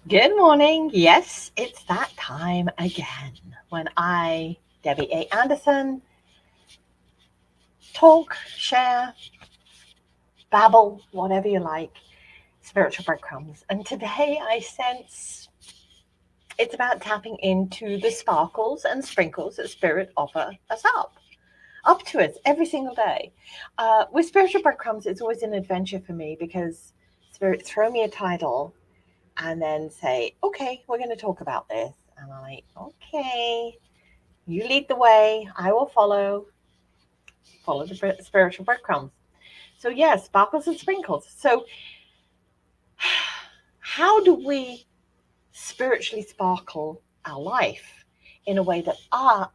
Good morning. Yes, it's that time again when I, Debbie A. Anderson, talk, share, babble, whatever you like, spiritual breadcrumbs. And today I sense it's about tapping into the sparkles and sprinkles that Spirit offer us up to us every single day. With spiritual breadcrumbs, it's always an adventure for me because Spirit throw me a title and then say, okay, we're going to talk about this. And I'm like, okay, you lead the way, I will follow the spiritual breadcrumbs. So, yes, sparkles and sprinkles. So, how do we spiritually sparkle our life in a way that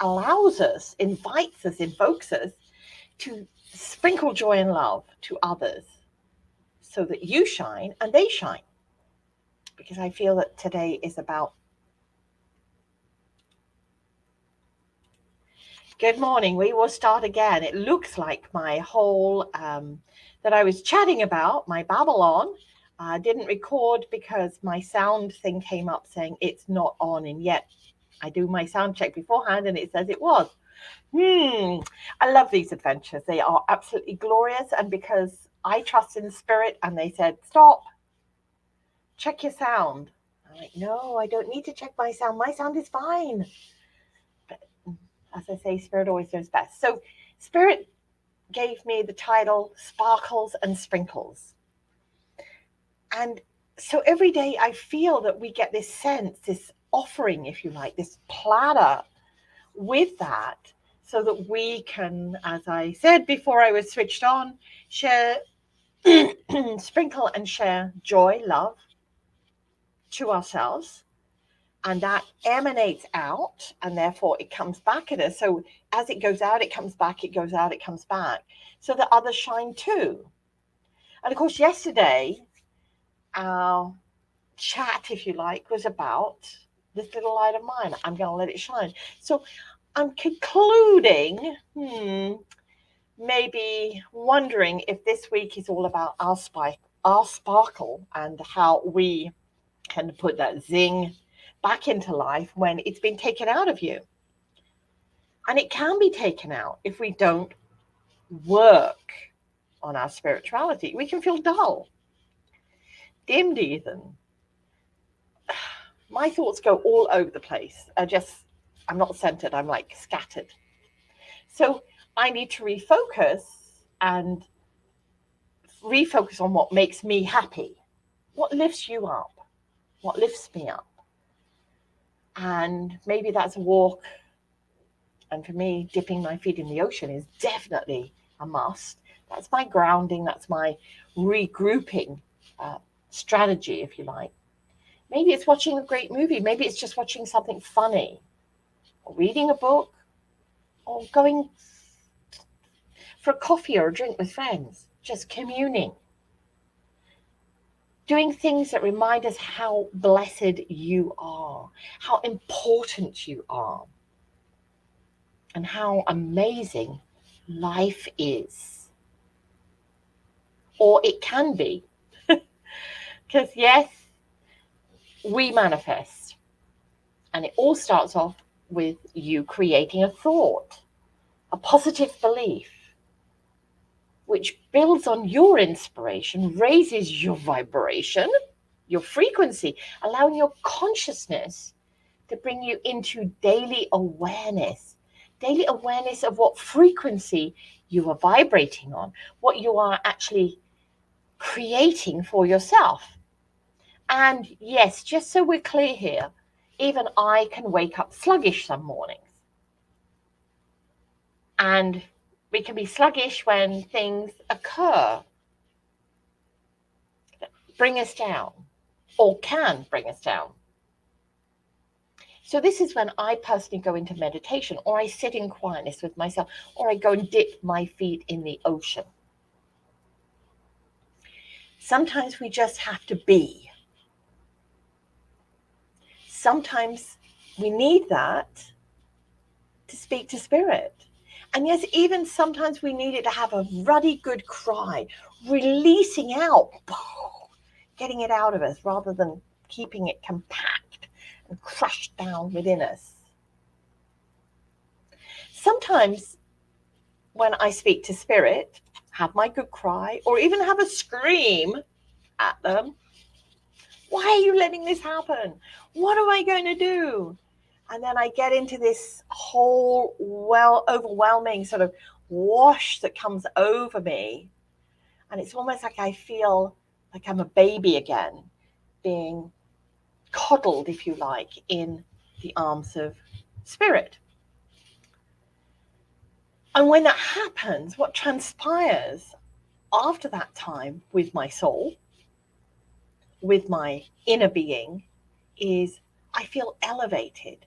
allows us, invites us, invokes us to sprinkle joy and love to others so that you shine and they shine? Because I feel that today is about. Good morning. We will start again. It looks like my whole that I was chatting about, my babble on, didn't record because my sound thing came up saying it's not on, and yet I do my sound check beforehand and it says it was. I love these adventures. They are absolutely glorious. And because I trust in spirit and they said, stop, check your sound. I'm like, no, I don't need to check my sound. My sound is fine. As I say, Spirit always knows best. So, Spirit gave me the title Sparkles and Sprinkles. And so every day I feel that we get this sense, this offering, if you like, this platter with that, so that we can, as I said before I was switched on, share, sprinkle and share joy, love to ourselves, and that emanates out and therefore it comes back at us. So as it goes out, it comes back, it goes out, it comes back, so that others shine too. And of course, yesterday, our chat, if you like, was about this little light of mine. I'm going to let it shine. So I'm concluding, maybe wondering if this week is all about our sparkle, and how we can put that zing back into life when it's been taken out of you. And it can be taken out if we don't work on our spirituality. We can feel dull, dimmed even. My thoughts go all over the place. I'm not centered, I'm like scattered. So I need to and refocus on what makes me happy, what lifts you up, what lifts me up. And maybe that's a walk. And for me, dipping my feet in the ocean is definitely a must. That's my grounding, that's my regrouping strategy, if you like. Maybe it's watching a great movie. Maybe it's just watching something funny, or reading a book, or going for a coffee or a drink with friends, just communing. Doing things that remind us how blessed you are, how important you are, and how amazing life is. Or it can be. Because, yes, we manifest. And it all starts off with you creating a thought, a positive belief, which builds on your inspiration, raises your vibration, your frequency, allowing your consciousness to bring you into daily awareness of what frequency you are vibrating on, what you are actually creating for yourself. And yes, just so we're clear here, even I can wake up sluggish some mornings. And we can be sluggish when things occur that bring us down, or can bring us down. So this is when I personally go into meditation, or I sit in quietness with myself, or I go and dip my feet in the ocean. Sometimes we just have to be. Sometimes we need that to speak to spirit. And yes, even sometimes we need it to have a ruddy good cry, releasing out, getting it out of us rather than keeping it compact and crushed down within us. Sometimes when I speak to spirit, have my good cry, or even have a scream at them, why are you letting this happen? What am I going to do? And then I get into this whole overwhelming sort of wash that comes over me. And it's almost like I feel like I'm a baby again, being coddled, if you like, in the arms of spirit. And when that happens, what transpires after that time with my soul, with my inner being, is I feel elevated.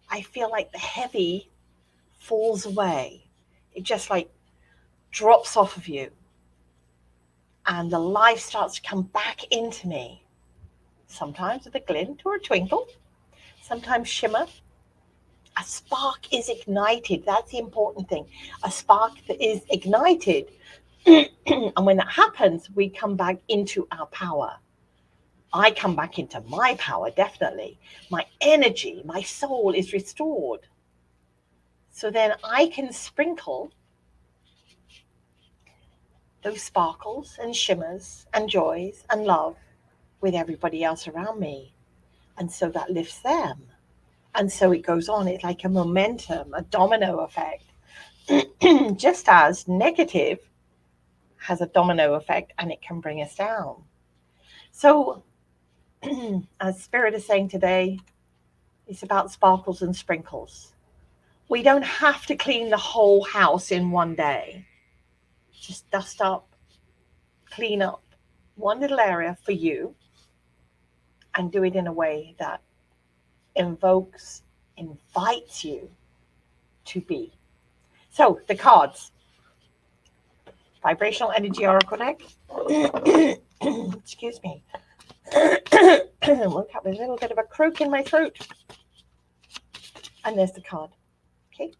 I feel like the heavy falls away. It just like drops off of you. And the life starts to come back into me. Sometimes with a glint or a twinkle, sometimes shimmer. A spark is ignited. That's the important thing. A spark that is ignited. And when that happens, we come back into our power. I come back into my power, definitely. My energy, my soul is restored. So then I can sprinkle those sparkles and shimmers and joys and love with everybody else around me. And so that lifts them. And so it goes on. It's like a momentum, a domino effect. Just as negative has a domino effect and it can bring us down. So as Spirit is saying today, it's about sparkles and sprinkles. We don't have to clean the whole house in one day. Just dust up, clean up one little area for you, and do it in a way that invites you to be. So the cards. Vibrational Energy Oracle deck. Excuse me. Look, I have a little bit of a croak in my throat. And there's the card. Okay.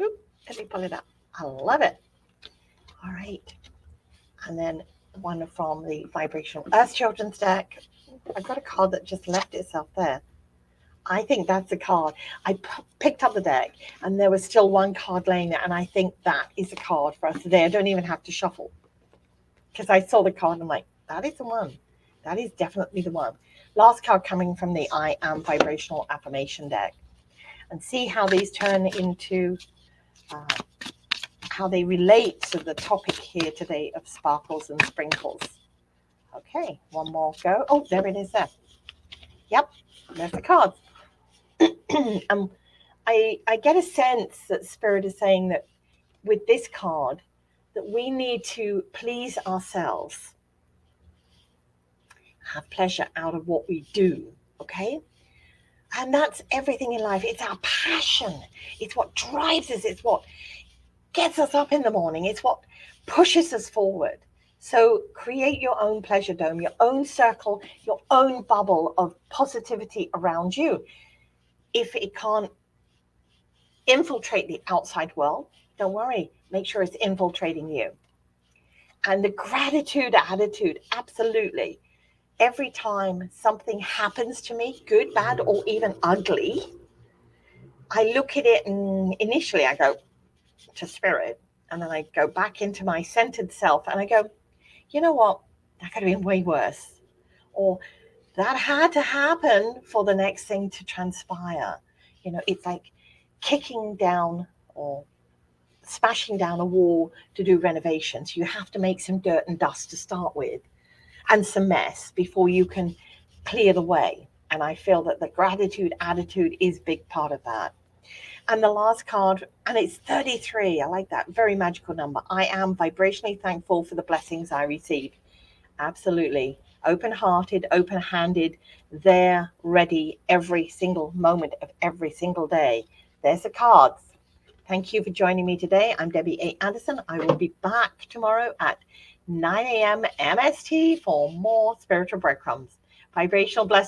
Oop, let me pull it up. I love it. All right. And then one from the Vibrational Earth Children's deck. I've got a card that just left itself there. I think that's a card. I picked up the deck and there was still one card laying there. And I think that is a card for us today. I don't even have to shuffle. Because I saw the card and I'm like, that is the one. That is definitely the one. Last card coming from the I Am Vibrational Affirmation deck. And see how these turn into, how they relate to the topic here today of sparkles and sprinkles. Okay, one more go. Oh, there it is there. Yep, there's the cards. I get a sense that Spirit is saying that with this card, that we need to please ourselves, have pleasure out of what we do, okay? And that's everything in life. It's our passion. It's what drives us. It's what gets us up in the morning. It's what pushes us forward. So create your own pleasure dome, your own circle, your own bubble of positivity around you. If it can't infiltrate the outside world, don't worry. Make sure it's infiltrating you. And the gratitude attitude, absolutely. Every time something happens to me, good, bad, or even ugly, I look at it and initially I go to Spirit, and then I go back into my centered self and I go, you know what? That could have been way worse. Or that had to happen for the next thing to transpire. You know, it's like kicking down or smashing down a wall to do renovations. You have to make some dirt and dust to start with and some mess before you can clear the way. And I feel that the gratitude attitude is a big part of that. And the last card, and it's 33. I like that. Very magical number. I am vibrationally thankful for the blessings I receive. Absolutely. Open-hearted, open-handed, there, ready every single moment of every single day. There's the cards. Thank you for joining me today. I'm Debbie A. Anderson. I will be back tomorrow at 9 a.m. MST for more spiritual breadcrumbs. Vibrational blessings.